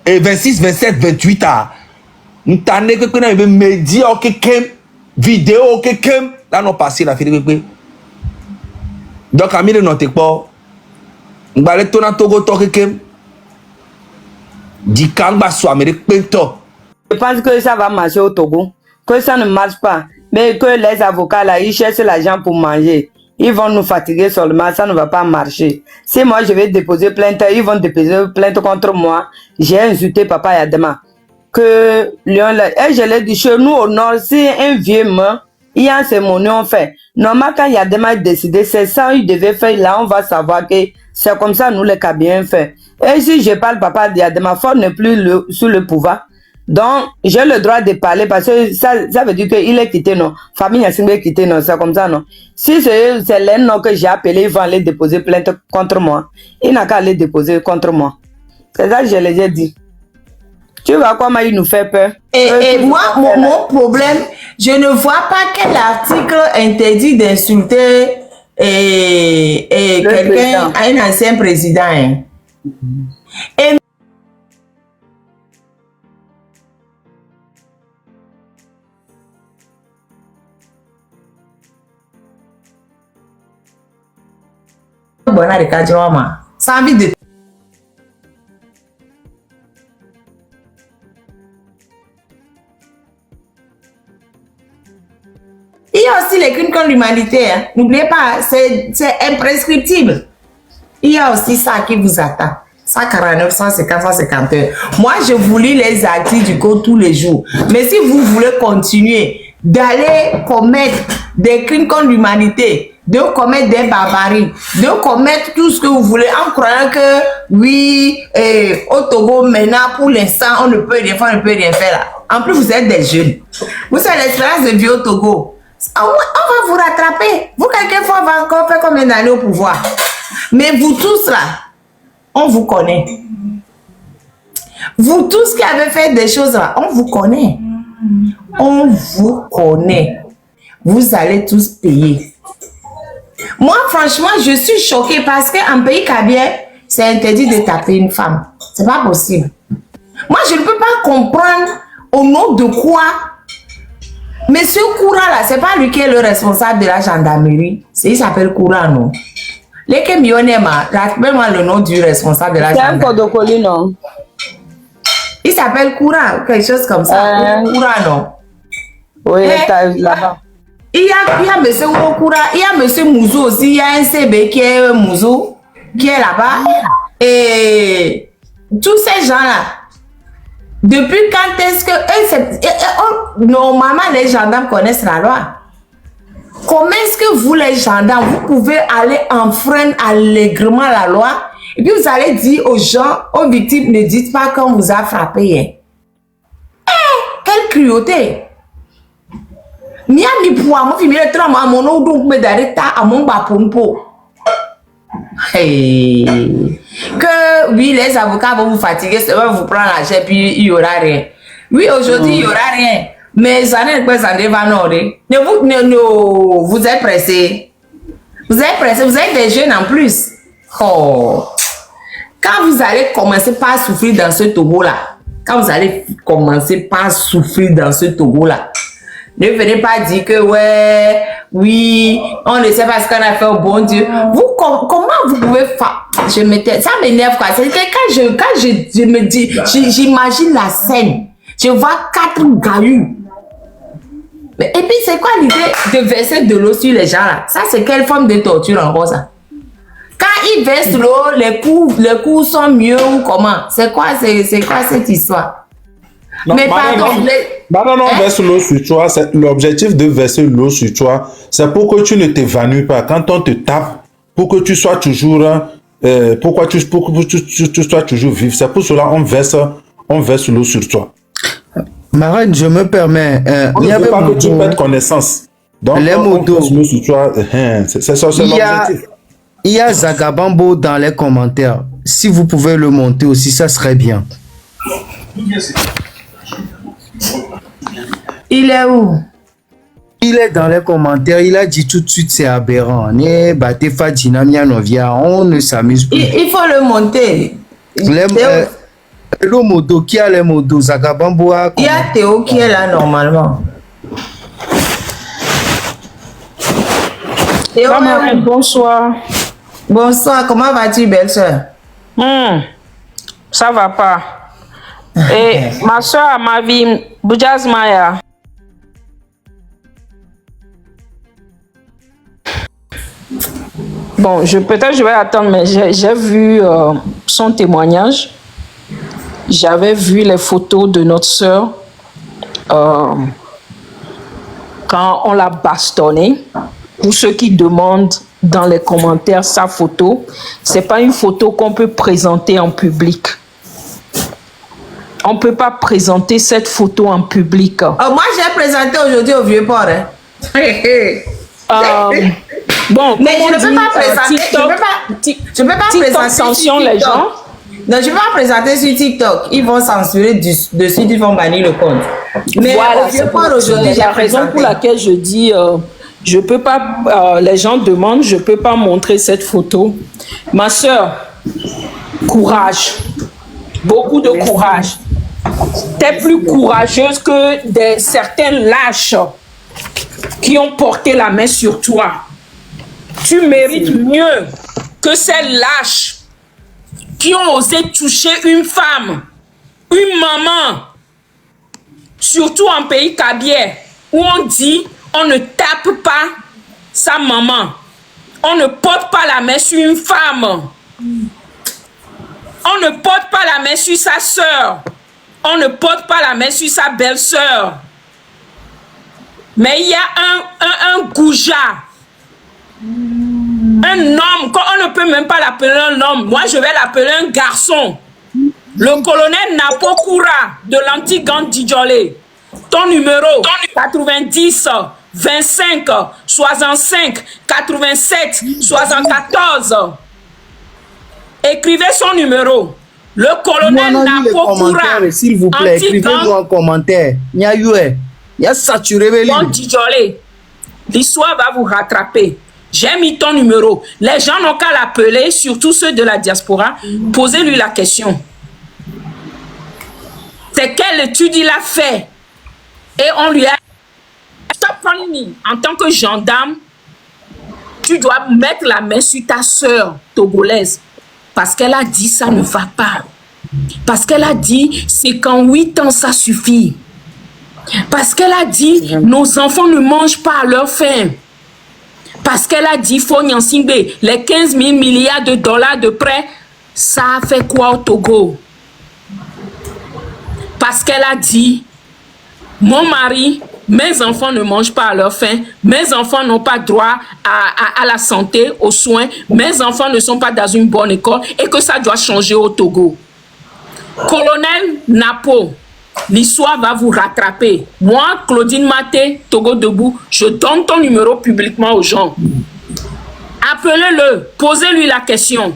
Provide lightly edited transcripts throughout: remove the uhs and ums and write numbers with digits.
Et 26, 27, 28 ans. Nous t'en est que nous avons média ou quelqu'un, vidéo ou quelqu'un, là nous passé la fille. Donc, à mille notes pas. Nous allons tourner Togo quelqu'un. Dit Kangba soit Amérique Pinto. Je pense que ça va marcher au Togo. Que ça ne marche pas. Mais que les avocats là, ils cherchent l'argent pour manger. Ils vont nous fatiguer seulement, ça ne va pas marcher. Si moi je vais déposer plainte, ils vont déposer plainte contre moi. J'ai insulté Papa Yadema. Que Lyon là, et je l'ai dit, chez nous au nord, si un vieux meurt, il y a un cérémonie fait. Normalement, quand Yadema a décidé, c'est ça qu'il devait faire. Là, on va savoir que c'est comme ça, nous les Kabyens fait. Et si je parle Papa Yadema, Ford n'est plus sous le pouvoir. Donc, j'ai le droit de parler parce que ça veut dire qu'il est quitté, non. Famille Yassine est quitté, non. C'est comme ça, non. Si c'est les noms que j'ai appelés, ils vont aller déposer plainte contre moi. Il n'a qu'à aller déposer contre moi. C'est ça que je les ai dit. Tu vois comment il nous fait peur. Et moi, mon problème, je ne vois pas quel article interdit d'insulter quelqu'un, un ancien président. Hein. Et sans envie de il y a aussi les crimes contre l'humanité. Hein. N'oubliez pas, c'est imprescriptible. Il y a aussi ça qui vous attend. 149, 150, 151. Moi, je vous lis les articles du code tous les jours. Mais si vous voulez continuer d'aller commettre des crimes contre l'humanité, de commettre des barbaries, de commettre tout ce que vous voulez en croyant que oui, au Togo, maintenant, pour l'instant, on ne peut rien faire, on ne peut rien faire là. En plus, vous êtes des jeunes. Vous avez l'expérience de vie au Togo. On va vous rattraper. Vous, quelquefois, va encore faire combien d'années au pouvoir. Mais vous tous là, on vous connaît. Vous tous qui avez fait des choses là, on vous connaît. On vous connaît. Vous allez tous payer. Moi, franchement, je suis choquée parce qu'en pays kabyen, c'est interdit de taper une femme. C'est pas possible. Moi, je ne peux pas comprendre au nom de quoi. Monsieur Koura, là, c'est pas lui qui est le responsable de la gendarmerie. Il s'appelle Koura, non? Les Kémionema, rappelle-moi le nom du responsable de la gendarmerie. C'est un Kodokoli, non? Il s'appelle Koura, quelque chose comme ça. Koura, non? Oui, là-bas. Il y a monsieur Koura, il y a monsieur Mouzou aussi, il y a un CB qui est Mouzou, qui est là-bas. Et tous ces gens-là, depuis quand est-ce que normalement les gendarmes connaissent la loi? Comment est-ce que vous les gendarmes, vous pouvez aller enfreindre allègrement la loi et puis vous allez dire aux gens, aux victimes, ne dites pas qu'on vous a frappé. Hein? Quelle cruauté! Miami pour moi, il me tremble à mon nom, donc me d'arrêter à mon bapompo. Hey. Que oui, les avocats vont vous fatiguer, ça va vous prendre l'argent, puis il n'y aura rien. Oui, aujourd'hui, il n'y aura rien. Mais ça n'est pas ça ne va non. Vous êtes pressés. Vous êtes pressés, vous êtes des jeunes en plus. Oh. Quand vous allez commencer par souffrir dans ce Togo-là, ne venez pas dire que ouais, oui, on ne sait pas ce qu'on a fait au bon Dieu. Vous, comment vous pouvez faire? Ça m'énerve quoi. C'est que quand je me dis, j'imagine la scène. Je vois 4 gaillus. Et puis c'est quoi l'idée de verser de l'eau sur les gens là? Ça c'est quelle forme de torture encore ça? Quand ils versent l'eau, les coups sont mieux ou comment? C'est quoi cette histoire? Non, mais pardon, non, verse l'eau sur toi. L'objectif de verser l'eau sur toi, c'est pour que tu ne t'évanouis pas. Quand on te tape, pour que tu sois toujours, pour que tu sois toujours vif. C'est pour cela on verse l'eau sur toi. Marraine, je me permets. On ne veut pas que tu perdes connaissance. Donc, les motos. On verse l'eau sur toi. C'est l'objectif. Il y a Zagabambo dans les commentaires. Si vous pouvez le monter aussi, ça serait bien. Il est où? Il est dans les commentaires. Il a dit tout de suite c'est aberrant. On ne s'amuse plus. Il faut le monter. Le moto, qui a les motos? Zagabamboa. Il y a Théo qui est là normalement. Théo, Bonsoir. bonsoir, comment vas-tu, belle-sœur? Ça va pas. Et ma soeur, ma vie, Boudjaz Maya. Bon, peut-être je vais attendre, mais j'ai vu son témoignage. J'avais vu les photos de notre soeur quand on l'a bastonnée. Pour ceux qui demandent dans les commentaires sa photo, c'est pas une photo qu'on peut présenter en public. On ne peut pas présenter cette photo en public. Oh, moi, j'ai présenté aujourd'hui au Vieux-Port. Hein. Bon, Mais comme je on ne peux dit, pas présenter. TikTok, Je peux pas TikTok présenter sur sanctionne les TikTok. gens. Non, je ne peux pas présenter sur TikTok. Ils vont censurer dessus, ils vont bannir le compte. Mais Voilà, au c'est Vieux-Port aujourd'hui, j'ai la raison présenté. pour laquelle je dis, je peux pas, les gens demandent, je peux pas montrer cette photo. Ma soeur, courage, beaucoup de courage. T'es plus courageuse que certains lâches qui ont porté la main sur toi. Tu mérites mieux que ces lâches qui ont osé toucher une femme, une maman, surtout en pays cabier, où on dit on ne tape pas sa maman, on ne porte pas la main sur une femme, on ne porte pas la main sur sa soeur, on ne porte pas la main sur sa belle-sœur. Mais il y a un goujat, un homme, on ne peut même pas l'appeler un homme, moi je vais l'appeler un garçon. Le colonel Napokoura de l'anti-gang Djolé. Ton numéro 90 25 65 87 74. Écrivez son numéro. Le colonel Napokoura, s'il vous plaît, écrivez-nous en commentaire. Il y a saturé les lignes. Djolé. L'histoire va vous rattraper. J'ai mis ton numéro. Les gens n'ont qu'à l'appeler, surtout ceux de la diaspora. Posez-lui la question. C'est quelle étude il a fait? Et on lui a... En tant que gendarme, tu dois mettre la main sur ta sœur togolaise. Parce qu'elle a dit ça ne va pas. Parce qu'elle a dit c'est qu'en 8 ans ça suffit. Parce qu'elle a dit nos enfants ne mangent pas à leur faim. Parce qu'elle a dit faut Nyansingbe, les 15 000 milliards de dollars de prêts, ça a fait quoi au Togo? Parce qu'elle a dit mon mari, mes enfants ne mangent pas à leur faim, mes enfants n'ont pas droit à la santé, aux soins, mes enfants ne sont pas dans une bonne école et que ça doit changer au Togo. Colonel Napo, l'histoire va vous rattraper. Moi, Claudine Maté, Togo Debout, je donne ton numéro publiquement aux gens. Appelez-le, posez-lui la question.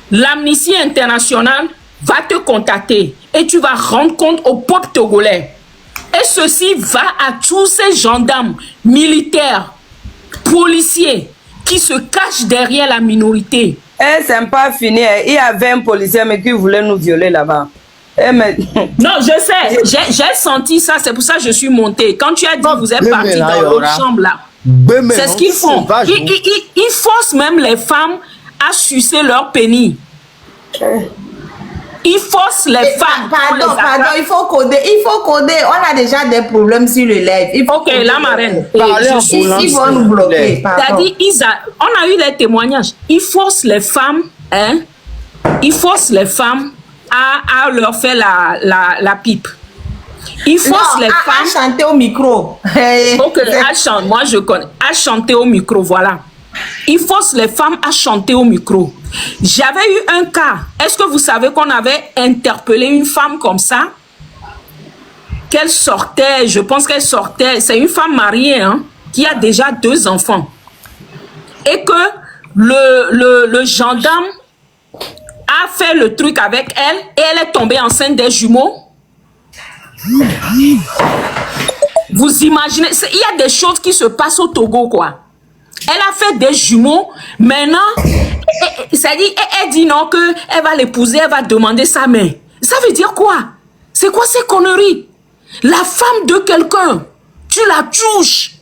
L'Amnistie internationale va te contacter et tu vas rendre compte au peuple togolais. Et ceci va à tous ces gendarmes, militaires, policiers qui se cachent derrière la minorité. Eh, c'est pas fini. Il y avait un policier mais qui voulait nous violer là-bas. Eh, mais... Non, je sais, j'ai senti ça, c'est pour ça que je suis montée. Quand tu as dit que vous êtes parti dans l'autre chambre là, c'est ce qu'ils font. Ils forcent même les femmes à sucer leur pénis. Ils forcent les femmes. Pardon, il faut coder. On a déjà des problèmes sur le live. Ok, la marraine. Ils vont nous bloquer. C'est-à-dire, on a eu les témoignages. Ils forcent les femmes, hein, ils forcent les femmes à leur faire la pipe. Ils forcent les femmes à chanter au micro. Ok, à chanter, moi je connais. À chanter au micro, voilà. Ils forcent les femmes à chanter au micro. J'avais eu un cas. Est-ce que vous savez qu'on avait interpellé une femme comme ça? Qu'elle sortait, je pense qu'elle sortait. C'est une femme mariée, hein, qui a déjà 2 enfants. Et que le gendarme a fait le truc avec elle et elle est tombée enceinte des jumeaux. Vous imaginez, il y a des choses qui se passent au Togo, quoi. Elle a fait des jumeaux. Maintenant, elle dit non, qu'elle va l'épouser, elle va demander sa main. Ça veut dire quoi? C'est quoi ces conneries? La femme de quelqu'un, tu la touches.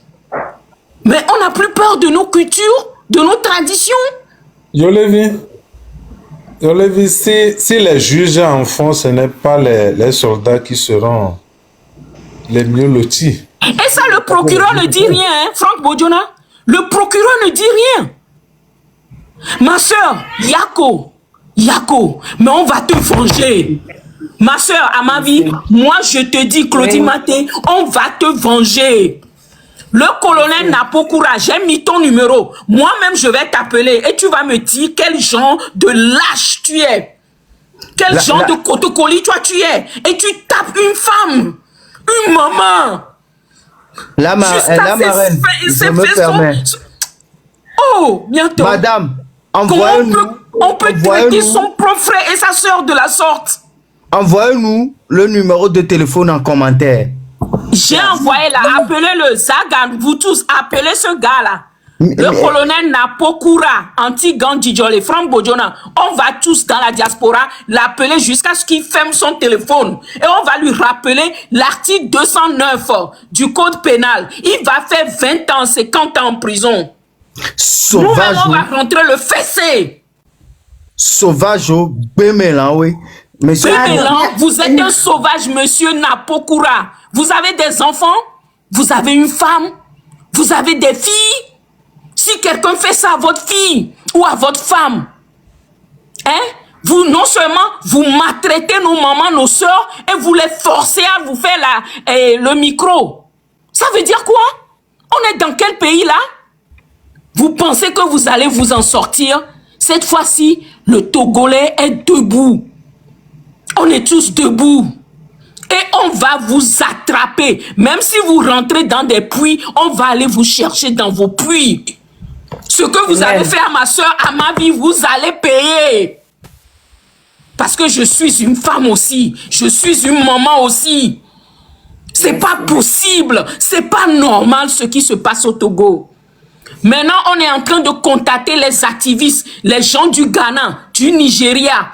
Mais on n'a plus peur de nos cultures, de nos traditions. Je l'ai vu, si les juges en font, ce n'est pas les soldats qui seront les mieux lotis. Et ça, le procureur ne dit rien, hein, Franck Bodiona. Le procureur ne dit rien. Ma soeur, Yako, mais on va te venger. Ma soeur, à ma vie, moi je te dis, Claudie Maté, on va te venger. Le colonel Napokura, j'ai mis ton numéro. Moi-même, je vais t'appeler et tu vas me dire quel genre de lâche tu es. Quel genre de cotocoli toi tu es. Et tu tapes une femme, une maman. La marraine, je me permets. Oh, bientôt. Madame, on peut traiter son propre frère et sa soeur de la sorte. Envoyez-nous le numéro de téléphone en commentaire. J'ai envoyé là, appelez-le, Zagan, vous tous, appelez ce gars-là. Le colonel Napokura, anti-Gandijole, Franck Bodiona, on va tous dans la diaspora l'appeler jusqu'à ce qu'il ferme son téléphone. Et on va lui rappeler l'article 209 du code pénal. Il va faire 20 ans, 50 ans en prison. Sauvage. Nous, on va rentrer le fessé. Sauvage, Bémélan, oui. Monsieur, vous êtes un sauvage, monsieur Napokura. Vous avez des enfants, vous avez une femme, vous avez des filles. Si quelqu'un fait ça à votre fille ou à votre femme, hein, vous non seulement vous maltraitez nos mamans, nos soeurs, et vous les forcez à vous faire le micro. Ça veut dire quoi? On est dans quel pays là? Vous pensez que vous allez vous en sortir? Cette fois-ci, le Togolais est debout. On est tous debout. Et on va vous attraper. Même si vous rentrez dans des puits, on va aller vous chercher dans vos puits. Ce que vous avez fait à ma soeur, à ma vie, vous allez payer. Parce que je suis une femme aussi. Je suis une maman aussi. C'est pas possible. C'est pas normal ce qui se passe au Togo. Maintenant, on est en train de contacter les activistes, les gens du Ghana, du Nigeria.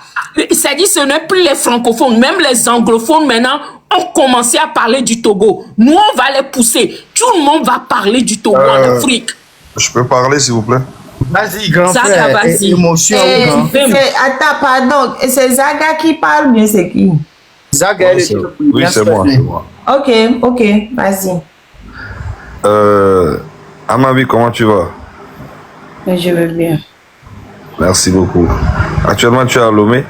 C'est-à-dire, ce n'est plus les francophones, même les anglophones maintenant ont commencé à parler du Togo. Nous, on va les pousser. Tout le monde va parler du Togo en Afrique. Je peux parler, s'il vous plaît? Vas-y, grand Zaga, frère. vas-y. Émotion, grand. Attends, pardon. C'est Zaga qui parle, bien c'est qui? Zaga, Oui, c'est moi. Ok, vas-y. Amavi, comment tu vas? Je vais bien. Merci beaucoup. Actuellement, tu es à Lomé?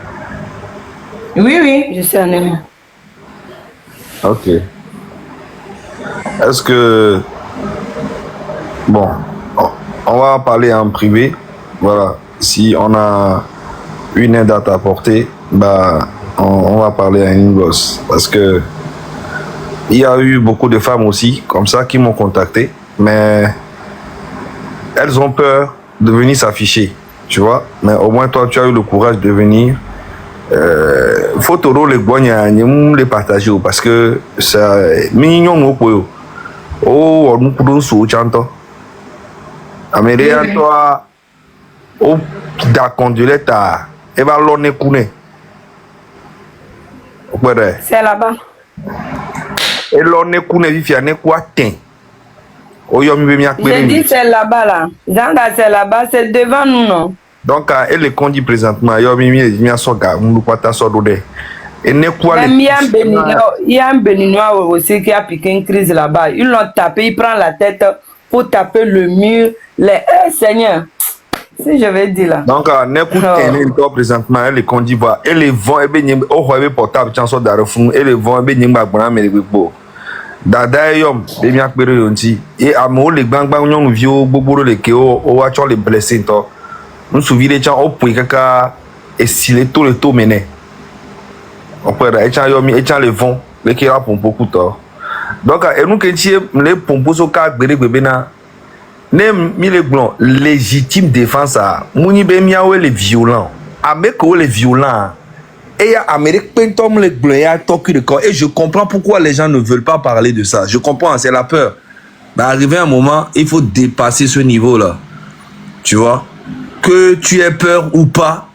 Oui. Je suis en Allemagne. Ok. Est-ce que... Bon, on va parler en privé. Voilà. Si on a une aide à t'apporter, bah, on va parler à une gosse. Parce que il y a eu beaucoup de femmes aussi, comme ça, qui m'ont contacté. Mais elles ont peur de venir s'afficher, tu vois. Mais au moins, toi, tu as eu le courage de venir. Faut les boignes, les partager parce que ça mignon au poyo. Oh, on peut nous chanter. Amélie, toi, au d'acondulette à Eva Lone Kune. C'est là-bas. Et Lone Kune vifia ne quoi ten. J'ai dit c'est là-bas là. Zanga c'est là-bas, c'est devant nous non. Donc elle est conduit présentement. Il y a soga, nous pas ta sorte et ne quoi il y a un Béninois aussi qui a piqué une crise là-bas. Ils l'ont tapé, il prend la tête pour taper le mur. Seigneur, si je vais dire là. Donc n'écoute elle présentement, elle est conduit va. Elle est vent et bien au portable chanson d'arefun. Elle est vent et bien n'y a mais dada yom de bien péré yonti et amo les bang bang nyong vieux bobo le keo o wa les blessés to nous souvire chan au point kaka et si les tout le tout mené on peut être chan yomi et chan le vent le qui a pour beaucoup to donc et nous que tie les pompos au cas bébé na ne mi les blancs légitime défense à mouni be miawe les violents avec les violents. Et Amérique Pentom les gloya toki de corps. Et je comprends pourquoi les gens ne veulent pas parler de ça. Je comprends, c'est la peur. Mais arrivé un moment, il faut dépasser ce niveau-là. Tu vois? Que tu aies peur ou pas.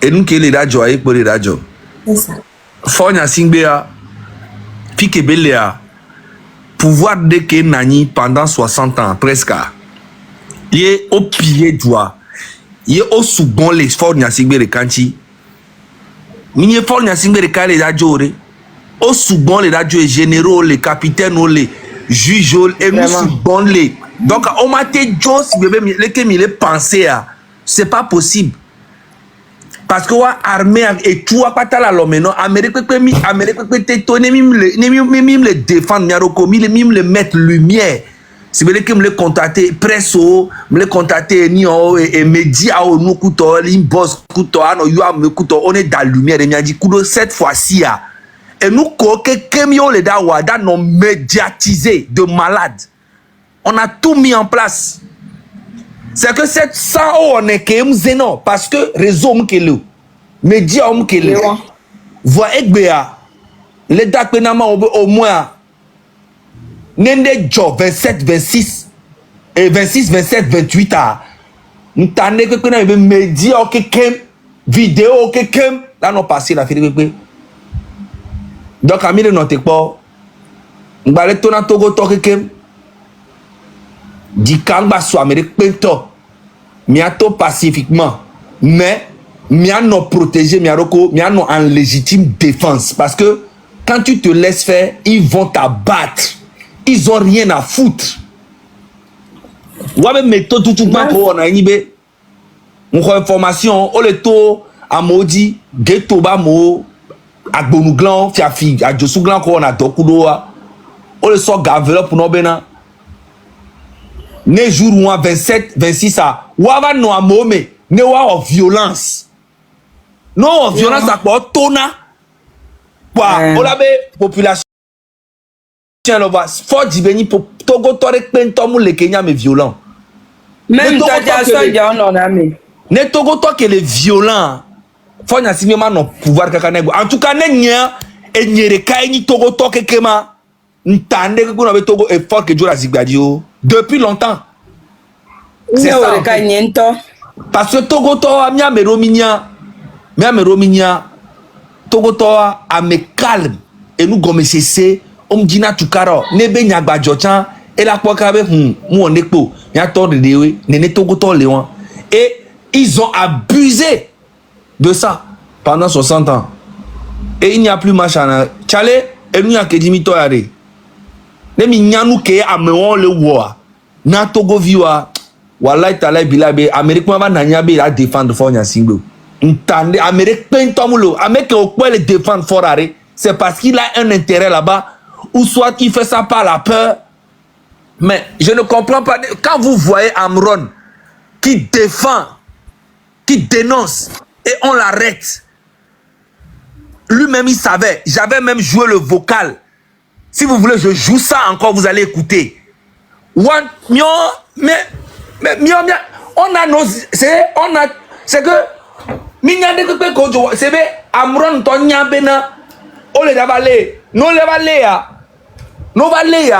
Et nous qui les radios, pour les radios. C'est ça. Fonya Singbea, Pique Belea, pouvoir de que Nani pendant 60 ans, presque. Il est au pied droit. Il est au sous-bon les Fonya Singbea Kanchi. Il est Fonya Singbea les adjorés. Au sous-bon les adjorés généraux, les capitaines, les juges, et nous sous-bon les. Donc, on m'a dit, Joe, si bébé, les pensé à. C'est pas possible. Parce que l'armée et tout a pas la l'homme non Amérique peut tonner même le défendre miaroko même le mettre lumière si vous voulez que me le contacter presse me le contacter ni et média au nous couteau boss couteau no yo me couteau on est dans la lumière et m'a dit couteau cette fois-ci et nous que mieux les dawa dans non médiatisé de malade on a tout mis en place. C'est que cette ça on est que non parce que réseau m'kele média m'kele voix egbea les dates pénalement au moins nende job 27 26 et 26 27 28 n'tane que péna média que vidéo que là non passé la fini donc ami de noter pas m'balé tona togo to que di kangba so Amérique pento miato pacifiquement mais miano protéger miaroko miano en légitime défense parce que quand tu te laisses faire ils vont t'abattre ils ont rien à foutre wabe meto tout pas ko na yibe mon information o le to amodi ghetto ba mo agbonuglan fiafi ajosuglan ko na dokudo o le so gavelope pour no bena ne jour 27 26 à wava no amome ne wa of violence non of violence à quoi tona quoi on la population le va fort dibeni pour togo tore pentomu le Kenya mais violent même ta on a mis ne togo to que les violents faut na simema no pouvoir kakanego en tout cas ne nya e nyere kai ni togo to kekema ntande que kuna be togo effort que Jola Zigbadio depuis longtemps. C'est ça. Parce que Togo Toa mi amerominia Togo Toa a me calme et nous gomme cessé on dina tukaro nebe nyagba jochan et la pokabe mu on ekpo ya tor de dewe nene Togo Toa Léon et ils ont abusé de ça pendant 60 ans et il n'y a plus machin chale et nous y a que dimito yare ne mi nyanu ke amewon le wo na Togo viwa wallahi talai bilabe Amérique ma na nyabe la défendre Fonya Singbe ntande Amérique pentomulo Amérique au point le défendre fort arrêt c'est parce qu'il a un intérêt là-bas ou soit il fait ça par la peur mais je ne comprends pas quand vous voyez Amron qui défend qui dénonce et on l'arrête lui-même il savait j'avais même joué le vocal. Si vous voulez, je joue ça encore, vous allez écouter. On a nos. C'est que. C'est que. Amron Tonya Bena. On les avalé. Non, les valé. Non, valé.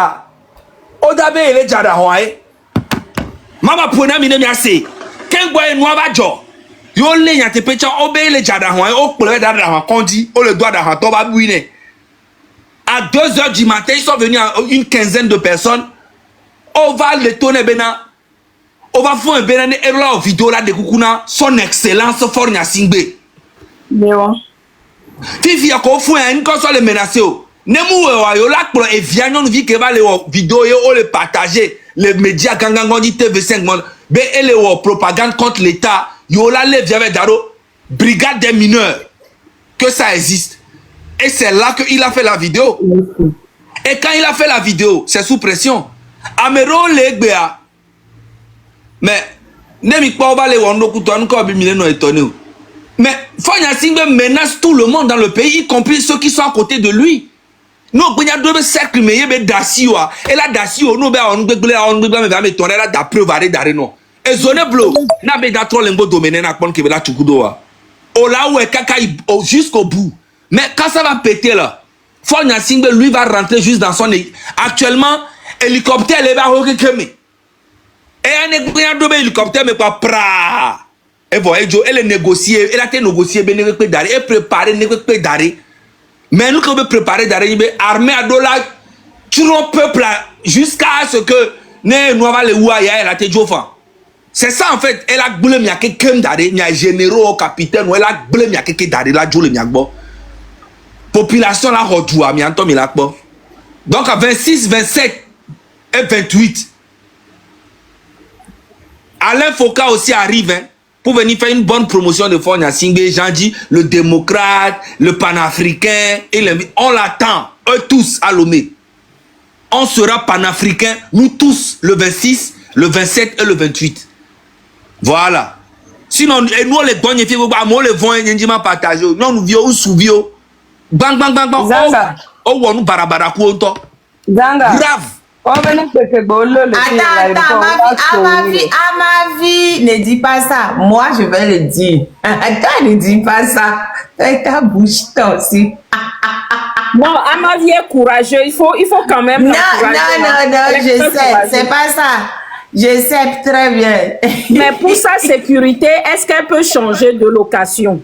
On a les Jadahoy. Mama Puna Minemiase. Quel boy noir va jo. Yo le yate pecha obé les Jadahoy. On peut le dar condi. On le doit dar toba bouine. À 2h du matin, ils sont venus une quinzaine de personnes. On va le tourner bena. On va faire un bena et là vidéo là de Kukuna son excellence Fonya Singbe. Fifi a qu'on fait une console les menacer. Nemu yo là pour et vient nous vi que va les vidéos et on les partager les médias gangangondi TV5 be et les propagande contre l'état. Yo là les vient avec daro brigade des mineurs que ça existe. Et c'est là qu'il a fait la vidéo. Et quand il a fait la vidéo, c'est sous pression. Amero Legbea. Mais, Nemi Pova le Wando Kouton, mais Fonya Singbe menace tout le monde dans le pays, y compris ceux qui sont à côté de lui. Nous, il y a deux cercles, mais il y a Dassio. Et là, Dassio, nous, on me tourner là d'après varé d'areno. Et zone bleu, n'a pas d'atro l'engo domaine, n'a pas de la Chukudoa. Oh là où est Kaka jusqu'au bout. Mais quand ça va péter là, Fonya Singbe lui va rentrer juste dans son actuellement hélicoptère les va recrémer. Et un hélicoptère mais pas pra. Et voyez Joe elle est négociée, elle a été négociée ben ne peut d'arrêt, elle préparé ne peut d'arrêt. Mais nous, quand on veut préparer d'arriver, armée à dollar, tuons le peuple jusqu'à ce que nous avons les ouailles, la tête. C'est ça en fait. Elle a blé mia quelqu'un d'arrêt, mia généraux, capitaine, ou elle a blé mia quelqu'un d'arrêt, la joue le mia bo. Population la rejoua, mia antom il a bo. Donc à 26, 27 et 28, Alain Foucault aussi arrive hein, pour venir faire une bonne promotion de Fonya Singbe, Jean dit, le démocrate, le panafricain, on l'attend, eux tous à Lomé. On sera panafricain, nous tous, le 26, le 27 et le 28. Voilà. Sinon, nous les douaniers, nous les vont partager. Non, nous vions sous-vions. Bang, bang, bang, bang. Zanga. Oh, nous barabara kouonto. Zanga. Grave. Attends, à ma vie, ne dis pas ça. Moi, je vais le dire. Attends, ne dis pas ça. Ta bouche, toi aussi. Non, Amavi est courageux. Il faut quand même. Non, je sais. C'est pas ça. Je sais très bien. Mais pour sa sécurité, est-ce qu'elle peut changer de location?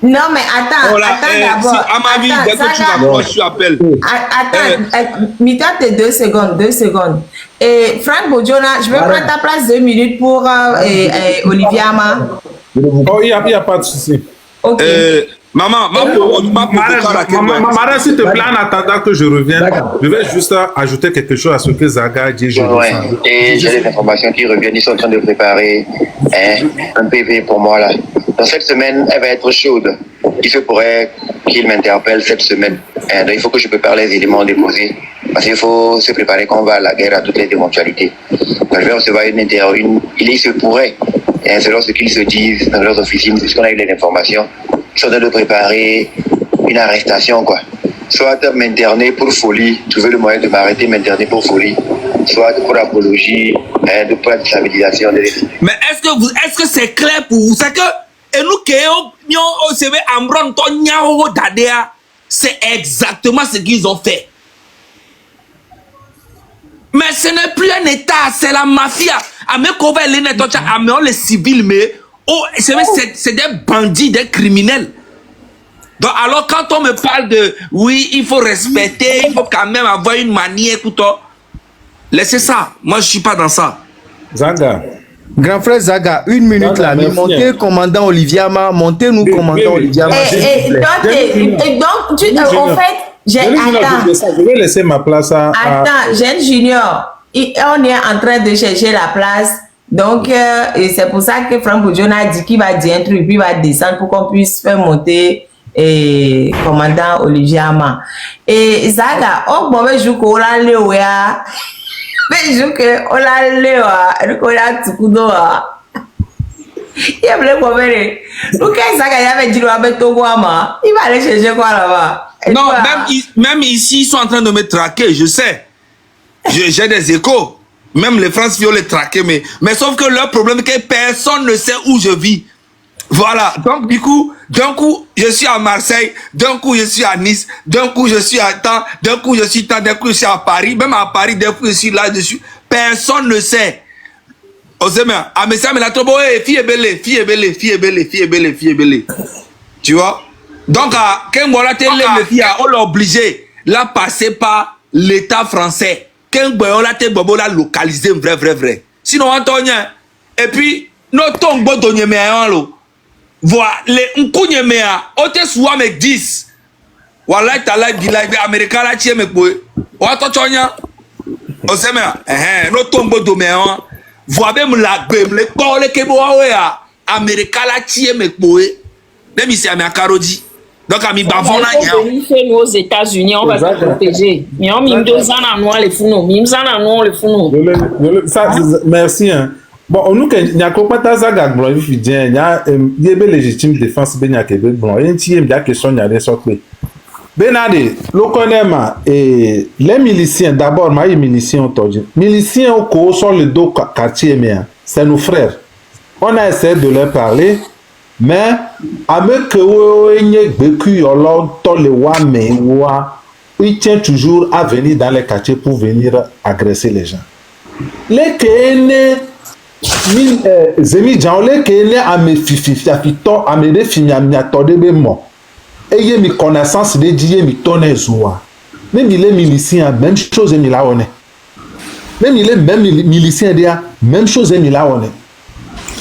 Non, mais attends, d'abord. Si Amavi, dès que tu m'approches, tu appelles. Attends, Mitante 2 secondes. Et Frank Bojona, je vais prendre ta place 2 minutes pour Olivier Ama. Oh, il n'y a pas de souci. Ok. Maman, s'il te plaît, en attendant que je revienne, je vais juste ajouter quelque chose à ce que Zaga a dit. Et j'ai des informations qui reviennent. Ils sont en train de préparer un PV pour moi là. Dans cette semaine, elle va être chaude. Il se pourrait qu'il m'interpelle cette semaine. Donc il faut que je prépare les éléments déposés. Parce qu'il faut se préparer qu'on va à la guerre à toutes les éventualités. Donc je vais recevoir une interview. Il se pourrait, selon ce qu'ils se disent dans leurs officines, puisqu'on a eu les informations, ils sont en train de préparer une arrestation, quoi. Soit m'interner pour folie, trouver le moyen de m'arrêter, m'interner pour folie, soit pour apologie, pour la déstabilisation des détenus. Mais est-ce que c'est clair pour vous? C'est que, et nous qui c'est exactement ce qu'ils ont fait. Mais ce n'est plus un État, c'est la mafia. Les civils, mais c'est des bandits, des criminels. Donc alors quand on me parle de oui, il faut respecter, il faut quand même avoir une manière, écoute, laissez ça. Moi je suis pas dans ça. Zaga. Grand frère Zaga, 1 minute là. Montez commandant Olivier Ama, montez-nous commandant Olivier Ama. Donc, en fait, je vais laisser ma place à... Attends, Jeune Junior, on est en train de chercher la place. Donc, c'est pour ça que Franck Boudjon a dit qu'il va dire un truc, puis il va descendre pour qu'on puisse faire monter commandant Olivier Ama. Et Zaga, on va jouer qu'on a le ouya. Mais je que on a le ouya, tout coup il y a le problème. Donc, Zaga, il avait dit avec Togo Ama. Il va aller chercher quoi là-bas? Non, même ici, ils sont en train de me traquer, je sais. J'ai des échos. Même les France veulent les traquer, mais sauf que leur problème est que personne ne sait où je vis. Voilà. Donc, du coup, d'un coup, je suis à Marseille, d'un coup, je suis à Nice, d'un coup, je suis à Temps, d'un coup, je suis Temps, d'un coup, je suis à Paris. Même à Paris, d'un coup, je suis là-dessus. Personne ne sait. On sait bien. Ah, mais ça, mais la tombe, fille est belle, fille est belle, fille est belle, fille est belle, fille est belle. Tu vois? Donc, quand on l'a obligé, là, passer par l'État français. Quand on l'a localisé, vrai. Sinon, Antonien, et puis, notre tombe, voilà, les Nkunyemea, on te soit avec 10. Voilà, t'as là, Américain, là, tu es, mais quoi? Antonien, on sait bien, notre tombe, doméan, voilà, même la gueule, les corps, les kébois, Américain, là, tu es, mais quoi? Même ici, à ma carodi. Donc, à mi bavon, là, il y a. Chez nous aux États-Unis, on va se protéger. Mais on mime 2 ans à nous, les fous, mime ça à nous, les fous. Merci, hein. Bon, nous, il y a pas Zaga blanc, il y a une légitime défense, il y a Québec blanc, il y a question, il y a des sortes. Benade, le connaît, et les miliciens, d'abord, les miliciens ont dit. Miliciens au sont les 2 quartiers, c'est nos frères. On a essayé de leur parler. Mais avec il tient toujours à venir dans les quartiers pour venir agresser les gens. Les Kéné, Zemi Jean, les Kéné à me fifi, à me définir, à me attendre, ayez mes connaissances de dire mes tonnes zoa. Même il est milicien, même chose il a on est. Même il est même milicien dia, même chose il a on est.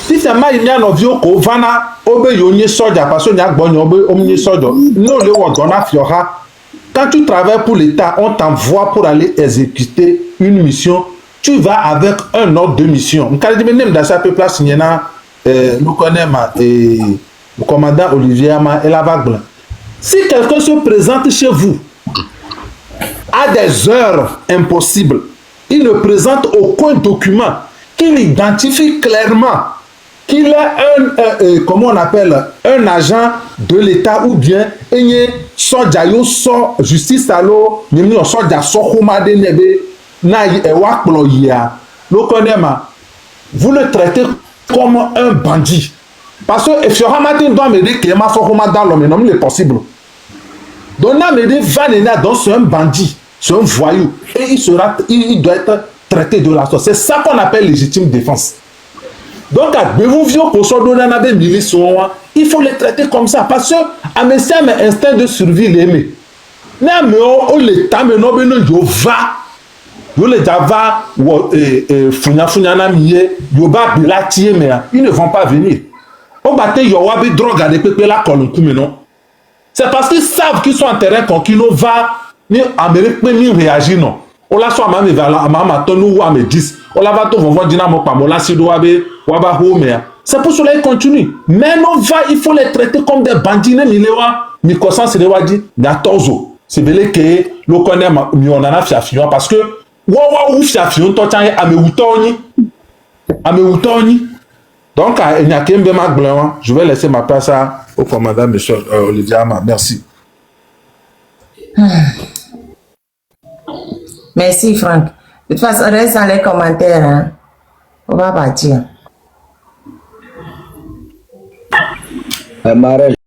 Si c'est mal il y a un vieux ko vana obe yonye soja parce que n'y a bon obe omni soja. Non le wodona fiora. Quand tu travailles pour l'État, on t'envoie pour aller exécuter une mission. Tu vas avec un ordre de mission. Le commandant Olivier Ama et la vague. Si quelqu'un se présente chez vous à des heures impossibles, il ne présente aucun document qu'il identifie clairement qu'il est comment on appelle, un agent de l'État ou bien un soldat so justice alo ni soldat so khomade nebe na ewa ploya le connaîma vous le traitez comme un bandit parce que Effiora Martin doit me dire qu'il m'a so khomade dans l'homme non il est possible donc na me dit Vanena donc c'est un bandit c'est un voyou et il doit être traité de la sorte. C'est ça qu'on appelle légitime défense. Donc, il faut les traiter comme ça. Parce que, à mes instinct de survie, les ils ne vont pas venir. C'est parce qu'ils savent qu'ils sont en terrain conquis, nous va ni Amérique ni réagir non. On la soit même vers la maman tonu ou ame 10. On la va tout vont dynamo pa mola sido abe waba home. C'est pour cela qu'ils continuent. Mais non va il faut les traiter comme des bandits ne milewa mi kosan se lewa di na tozo. C'est belé que le connaît mi on en a fiafion parce que wa ou fiafion to tan ame wutoni. Donc il n'y a qu'un be mag blanc. Je vais laisser ma place au commandant monsieur Olivier Ama. Merci. Merci Franck. De toute façon, reste dans les commentaires. Hein. On va partir.